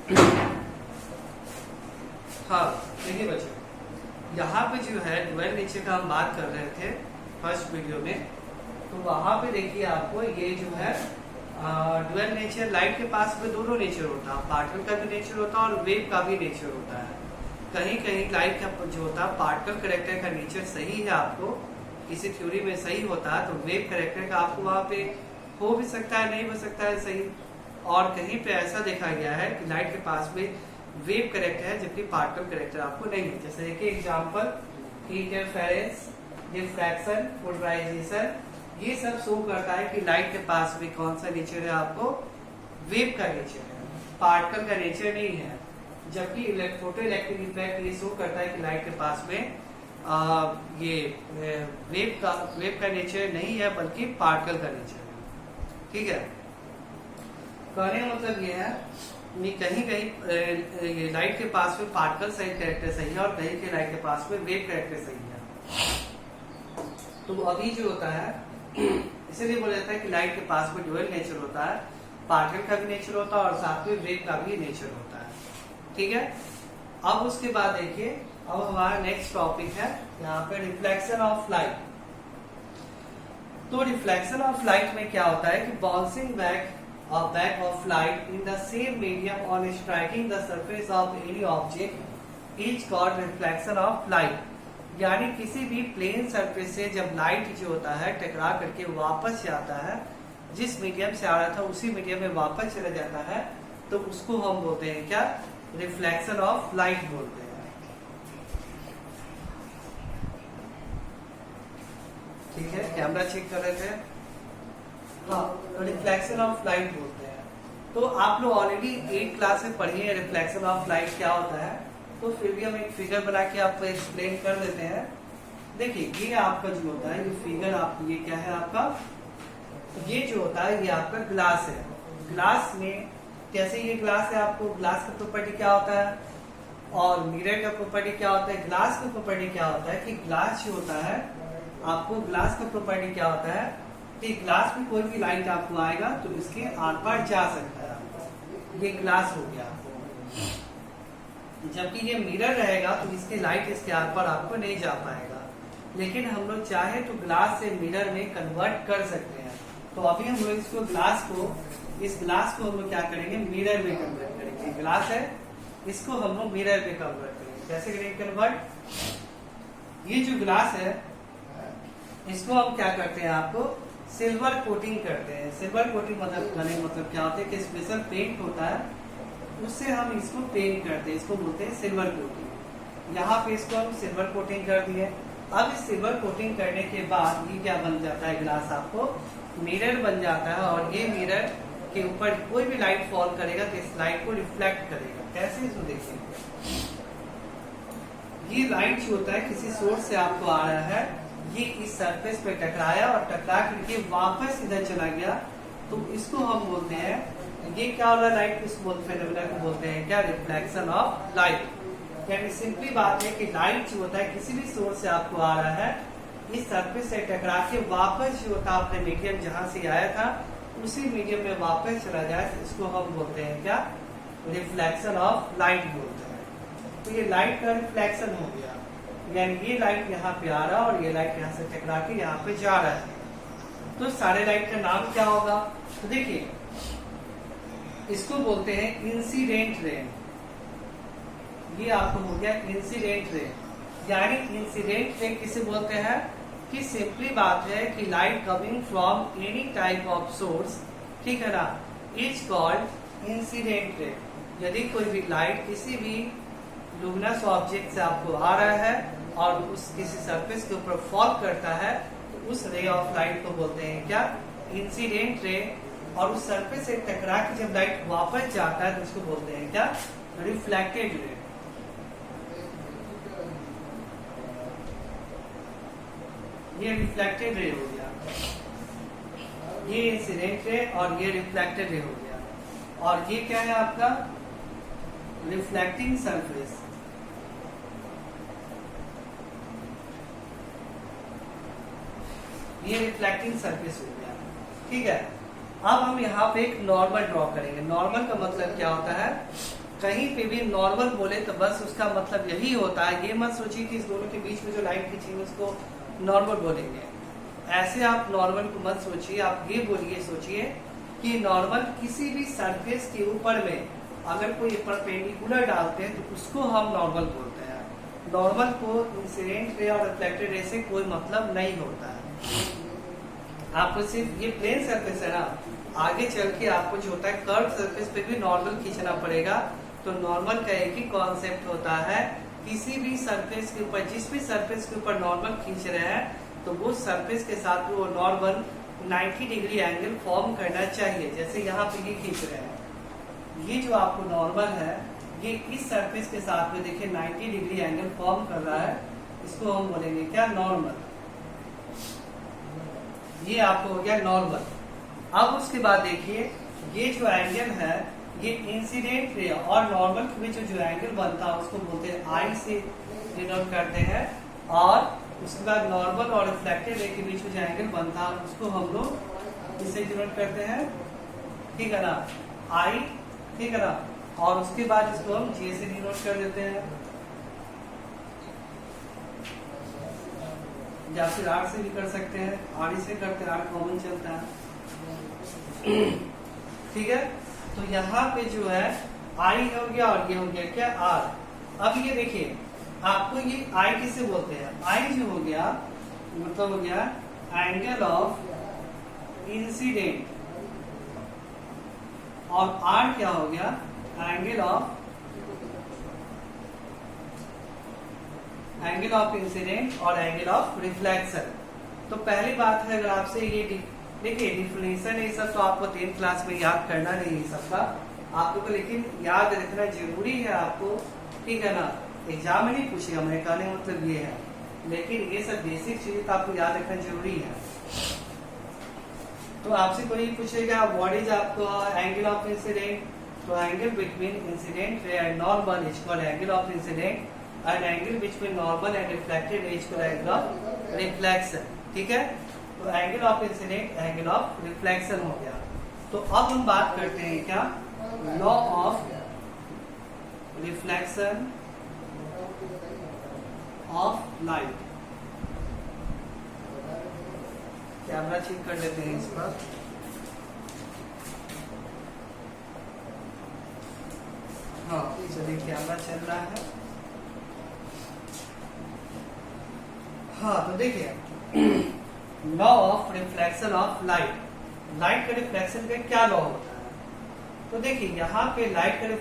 हाँ देखिए बच्चों, यहाँ पे जो है ड्यूअल नेचर का हम बात कर रहे थे फर्स्ट वीडियो में। तो वहां पे देखिए आपको ये जो है ड्यूअल नेचर, लाइट के पास में दोनों नेचर होता है, पार्टिकल का भी नेचर होता है और वेव का भी नेचर होता है। कहीं कहीं लाइट का जो होता है पार्टिकल कैरेक्टर का नेचर सही है, आपको किसी थ्योरी में सही होता है, तो वेव कैरेक्टर का आपको वहां पे हो भी सकता है, नहीं हो सकता है सही। और कहीं पे ऐसा देखा गया है कि लाइट के पास में वेव कैरेक्टर है जबकि पार्टिकल कैरेक्टर आपको नहीं है। जैसे देखिए एग्जांपल, इंटरफेरेंस, डिफ्रैक्शन, पोलराइजेशन, ये सब शो करता है कि लाइट के पास में कौन सा नेचर है, आपको वेव का नेचर है, पार्टिकल का नेचर नहीं है। जबकि फोटो इलेक्ट्रिक इफेक्ट ये शो करता है कि लाइट के पास में ये वेव का नेचर नहीं है बल्कि पार्टिकल का नेचर है। ठीक है, कहने का मतलब ये है कि कहीं कहीं लाइट के पास में पार्टिकल सही कैरेक्टर सही है और कहीं के लाइट के पास में वेव कैरेक्टर सही है। तो अभी जो होता है इसीलिए बोला जाता है कि लाइट के पास में ड्यूअल नेचर होता है, पार्टिकल का भी नेचर होता है और साथ में वेव का भी नेचर होता है। ठीक है, अब उसके बाद देखिए, अब हमारा नेक्स्ट टॉपिक है यहाँ पे रिफ्लेक्शन ऑफ लाइट। तो रिफ्लेक्शन ऑफ लाइट में क्या होता है कि bouncing back of light in the same medium on striking the surface of any object is called reflection of light। यानी किसी भी प्लेन सरफेस से जब लाइट जो होता है टकरा करके वापस जाता है, जिस मीडियम से आ रहा था उसी मीडियम में वापस चला जाता है, तो उसको हम बोलते हैं क्या, रिफ्लेक्शन ऑफ लाइट बोलते हैं। ठीक है, कैमरा चेक कर रहे थे, हाँ, रिफ्लेक्शन ऑफ लाइट बोलते हैं। तो आप लोग ऑलरेडी 8 क्लास में पढ़िए हैं रिफ्लेक्शन ऑफ लाइट क्या होता है, तो फिर भी हम एक फिगर बना के आपको एक्सप्लेन कर देते हैं। देखिए ये आपका जो होता है, ये फिगर आप, ये क्या है आपका, ये जो होता है ये आपका ग्लास है। ग्लास में कैसे ये ग्लास है, आपको ग्लास का प्रॉपर्टी क्या होता है और मिरर का प्रॉपर्टी क्या होता है। ग्लास का प्रॉपर्टी क्या होता है कि ग्लास जो होता है, आपको ग्लास का प्रॉपर्टी क्या होता है कि ग्लास में कोई भी लाइट आपको आएगा तो इसके आर पार जा सकता है, ये ग्लास हो गया। जबकि ये मिरर रहेगा तो इसकी लाइट इसके आर पार आपको नहीं जा पाएगा। लेकिन हम लोग चाहे तो ग्लास से मिरर में कन्वर्ट कर सकते हैं। तो अभी हम लोग इसको इस ग्लास को हम लोग क्या करेंगे, मिरर में कन्वर्ट करेंगे। ग्लास है, इसको हम लोग मिरर में कन्वर्ट करेंगे। कैसे करेंगे कन्वर्ट, ये जो ग्लास है इसको हम क्या करते हैं, आपको सिल्वर कोटिंग करते हैं। सिल्वर कोटिंग मतलब क्या होता है कि स्पेशल पेंट होता है, उससे हम इसको पेंट करते हैं, इसको बोलते हैं सिल्वर कोटिंग। यहाँ पे इसको हम सिल्वर कोटिंग कर दिए। अब इस सिल्वर कोटिंग करने के बाद ये क्या बन जाता है, ग्लास आपको मिरर बन जाता है और ये मिरर के ऊपर कोई भी लाइट फॉल करेगा तो इस लाइट को रिफ्लेक्ट करेगा। कैसे, इसको देखिए, ये लाइट जो होता है किसी सोर्स से आपको आ रहा है, ये इस सरफेस पे टकराया और टकरा करके वापस इधर चला गया, तो इसको हम बोलते हैं, ये क्या हो रहा है, लाइट इसको फेनोमेना को बोलते हैं क्या, रिफ्लेक्शन ऑफ लाइट। यानी सिंपली बात है कि लाइट जो होता है किसी भी सोर्स से आपको आ रहा है, इस सरफेस से टकरा के वापस जो होता है अपने मीडियम जहां से आया था उसी मीडियम में वापस चला जाए, तो इसको हम बोलते हैं क्या, रिफ्लेक्शन ऑफ लाइट बोलते हैं। तो ये लाइट का रिफ्लेक्शन हो गया, यानी ये लाइट यहाँ पे आ रहा है और ये लाइट यहाँ से टकरा के यहाँ पे जा रहा है। तो सारे लाइट का नाम क्या होगा, तो देखिए इसको बोलते हैं इंसिडेंट रे। ये आपको हो गया इंसिडेंट रे। यानी इंसिडेंट रे किसे बोलते हैं कि सिंपली बात है कि light coming from any type of source, ठीक है ना, इज कॉल्ड इंसिडेंट रे। यदि कोई भी लाइट किसी भी लुमिनस ऑब्जेक्ट से आपको आ रहा है और उस किसी सरफेस के ऊपर फॉल करता है, तो उस रे ऑफ लाइट को बोलते हैं क्या, इंसिडेंट रे। और उस सरफेस से टकरा के जब लाइट वापस जाता है तो उसको बोलते हैं क्या, रिफ्लेक्टेड रे। ये रिफ्लेक्टेड रे हो गया, ये इंसिडेंट रे और ये रिफ्लेक्टेड रे हो गया। और ये क्या है आपका, रिफ्लेक्टिंग सरफेस। ये रिफ्लेक्टिंग सरफेस हो गया, ठीक है। अब हम यहाँ पे एक नॉर्मल ड्रॉ करेंगे। नॉर्मल का मतलब क्या होता है कहीं पे भी नॉर्मल बोले तो बस उसका मतलब यही होता है, ये मत सोचिए कि इस दोनों के बीच में जो लाइन खींची है उसको नॉर्मल बोलेंगे। ऐसे आप नॉर्मल को मत सोचिए, आप ये बोलिए, सोचिए कि नॉर्मल किसी भी सरफेस के ऊपर में अगर कोई परपेंडिकुलर डालते हैं तो उसको हम नॉर्मल बोलते हैं। नॉर्मल को इंसिडेंट रे और रिफ्लेक्टेड रे से कोई मतलब नहीं होता है। आपको सिर्फ ये प्लेन सरफेस है ना, आगे चल के आपको जो होता है कर्व सरफेस पे भी नॉर्मल खींचना पड़ेगा। तो नॉर्मल का एक ही कॉन्सेप्ट होता है, किसी भी सरफेस के ऊपर, जिस भी सरफेस के ऊपर नॉर्मल खींच रहे हैं तो वो सरफेस के साथ वो नॉर्मल 90 डिग्री एंगल फॉर्म करना चाहिए। जैसे यहाँ पे ये खींच रहे हैं, ये जो आपको नॉर्मल है ये इस सरफेस के साथ में देखिए 90 डिग्री एंगल फॉर्म कर रहा है, इसको हम बोलेंगे क्या, नॉर्मल। ये आपको हो गया नॉर्मल। अब उसके बाद देखिए ये जो एंगल है ये इंसिडेंट रे और नॉर्मल के बीच जो एंगल बनता है उसको बोलते हैं आई से डिनोट करते हैं, और उसके बाद नॉर्मल और रिफ्लेक्टेड रे के बीच में जो एंगल बनता है उसको हम लोग इससे डिनोट करते हैं, ठीक है ना, आई, ठीक है ना। और उसके बाद इसको हम जे से डिनोट कर देते हैं, या फिर आर से भी कर सकते हैं, आर से करते हैं, आर कॉमन चलता है, ठीक है। तो यहाँ पे जो है आई हो गया और ये हो गया क्या, आर। अब ये देखिए आपको ये आई किसे बोलते हैं, आई जो हो गया मतलब हो गया एंगल ऑफ इंसिडेंट, और आर क्या हो गया, एंगल ऑफ इंसिडेंट और एंगल ऑफ रिफ्लेक्शन। तो पहली बात है, अगर आपसे ये देखिए डिफिनेशन है, ये सब तो आपको 10th क्लास में याद करना नहीं है सबका आपको, तो लेकिन याद रखना जरूरी है आपको, ठीक है ना। एग्जाम में नहीं पूछेगा, मैं कहने का मतलब ये है, लेकिन ये सब बेसिक चीजें तो आपको याद रखना जरूरी है। तो आपसे कोई पूछेगा व्हाट इज आपको एंगल ऑफ इंसिडेंट, तो angle between incident ray and normal is called angle of incident, and angle between normal and reflected ray is called angle of reflection, ठीक है। तो angle of incident, angle of reflection हो गया। तो अब हम बात करते हैं क्या, law of reflection of light. Camera check कर लेते हैं इस पर। हाँ चलिए कैमरा चल रहा है। हाँ तो देखिए law of reflection of light, light का रिफ्लेक्शन का क्या लॉ होता है। तो देखिए यहाँ पे लाइट का